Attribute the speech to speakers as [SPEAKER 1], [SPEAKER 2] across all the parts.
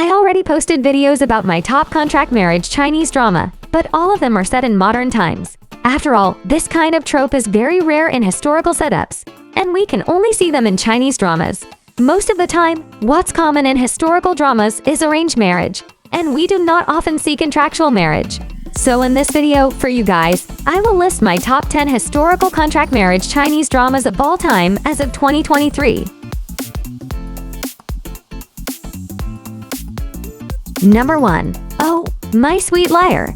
[SPEAKER 1] I already posted videos about my top contract marriage Chinese drama, but all of them are set in modern times. After all, this kind of trope is very rare in historical setups, and we can only see them in Chinese dramas. Most of the time, what's common in historical dramas is arranged marriage, and we do not often see contractual marriage. So in this video, for you guys, I will list my top 10 historical contract marriage Chinese dramas of all time as of 2023. Number 1. Oh, My Sweet Liar.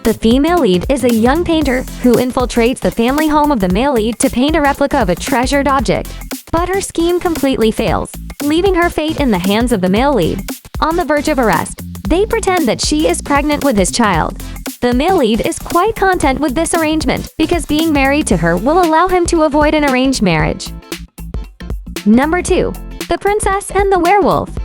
[SPEAKER 1] The female lead is a young painter who infiltrates the family home of the male lead to paint a replica of a treasured object. But her scheme completely fails, leaving her fate in the hands of the male lead. On the verge of arrest, they pretend that she is pregnant with his child. The male lead is quite content with this arrangement because being married to her will allow him to avoid an arranged marriage. Number 2. The Princess and the Werewolf.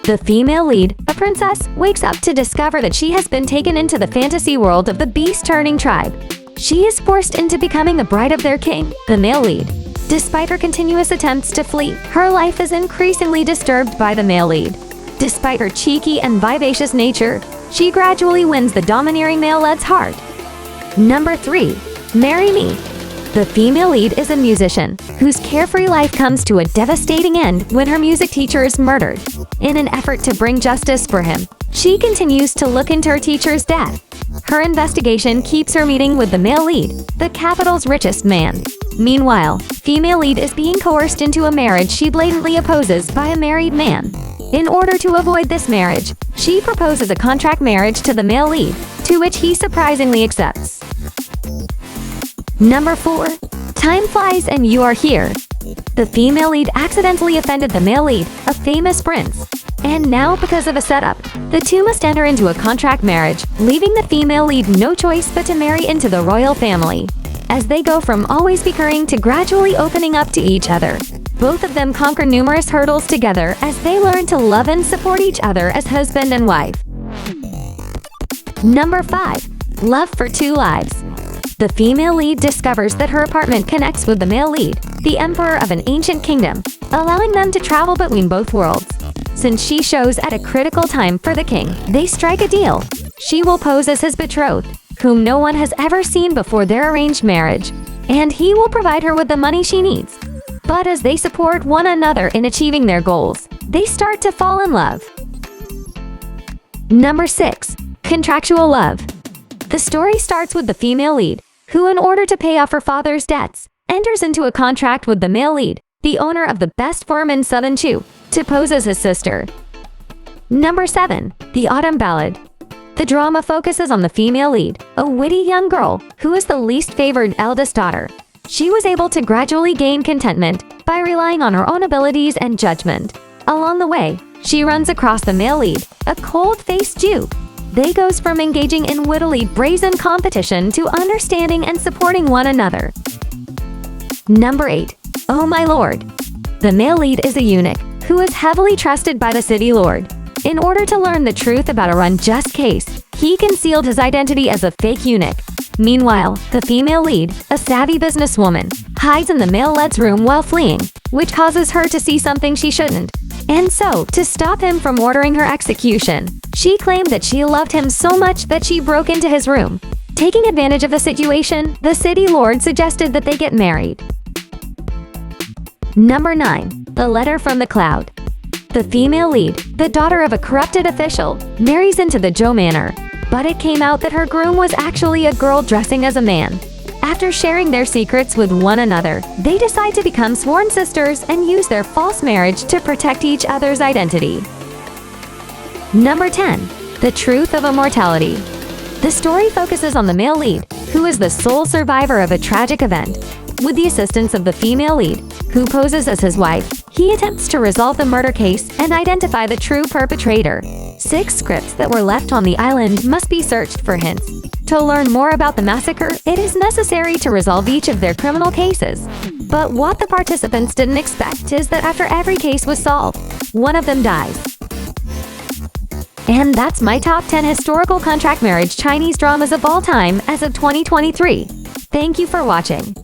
[SPEAKER 1] The female lead, a princess, wakes up to discover that she has been taken into the fantasy world of the beast-turning tribe. She is forced into becoming the bride of their king, the male lead. Despite her continuous attempts to flee, her life is increasingly disturbed by the male lead. Despite her cheeky and vivacious nature, she gradually wins the domineering male lead's heart. Number 3. Marry Me. The female lead is a musician whose carefree life comes to a devastating end when her music teacher is murdered. In an effort to bring justice for him, she continues to look into her teacher's death. Her investigation keeps her meeting with the male lead, the capital's richest man. Meanwhile, female lead is being coerced into a marriage she blatantly opposes by a married man. In order to avoid this marriage, she proposes a contract marriage to the male lead, to which he surprisingly accepts. Number 4. Time Flies and You Are Here. The female lead accidentally offended the male lead, a famous prince. And now, because of a setup, the two must enter into a contract marriage, leaving the female lead no choice but to marry into the royal family. As they go from always bickering to gradually opening up to each other, both of them conquer numerous hurdles together as they learn to love and support each other as husband and wife. Number 5. Love for Two Lives. The female lead discovers that her apartment connects with the male lead, the emperor of an ancient kingdom, allowing them to travel between both worlds. Since she shows at a critical time for the king, they strike a deal. She will pose as his betrothed, whom no one has ever seen before their arranged marriage, and he will provide her with the money she needs. But as they support one another in achieving their goals, they start to fall in love. Number 6. Contractual Love. The story starts with the female lead, who, in order to pay off her father's debts, enters into a contract with the male lead, the owner of the best firm in Southern Chu, to pose as his sister. Number 7. The Autumn Ballad. The drama focuses on the female lead, a witty young girl who is the least favored eldest daughter. She was able to gradually gain contentment by relying on her own abilities and judgment. Along the way, she runs across the male lead, a cold-faced Jew. They goes from engaging in wittily brazen competition to understanding and supporting one another. Number 8. Oh My Lord. The male lead is a eunuch who is heavily trusted by the city lord. In order to learn the truth about a unjust case, he concealed his identity as a fake eunuch. Meanwhile, the female lead, a savvy businesswoman, hides in the male lead's room while fleeing, which causes her to see something she shouldn't. And so, to stop him from ordering her execution, she claimed that she loved him so much that she broke into his room. Taking advantage of the situation, the city lord suggested that they get married. Number 9. The Letter from the Cloud. The female lead, the daughter of a corrupted official, marries into the Zhou manor. But it came out that her groom was actually a girl dressing as a man. After sharing their secrets with one another, they decide to become sworn sisters and use their false marriage to protect each other's identity. Number 10. The Truth of Immortality. The story focuses on the male lead, who is the sole survivor of a tragic event. With the assistance of the female lead, who poses as his wife, he attempts to resolve the murder case and identify the true perpetrator. 6 scripts that were left on the island must be searched for hints. To learn more about the massacre, it is necessary to resolve each of their criminal cases. But what the participants didn't expect is that after every case was solved, one of them dies. And that's my top 10 historical contract marriage Chinese dramas of all time as of 2023. Thank you for watching.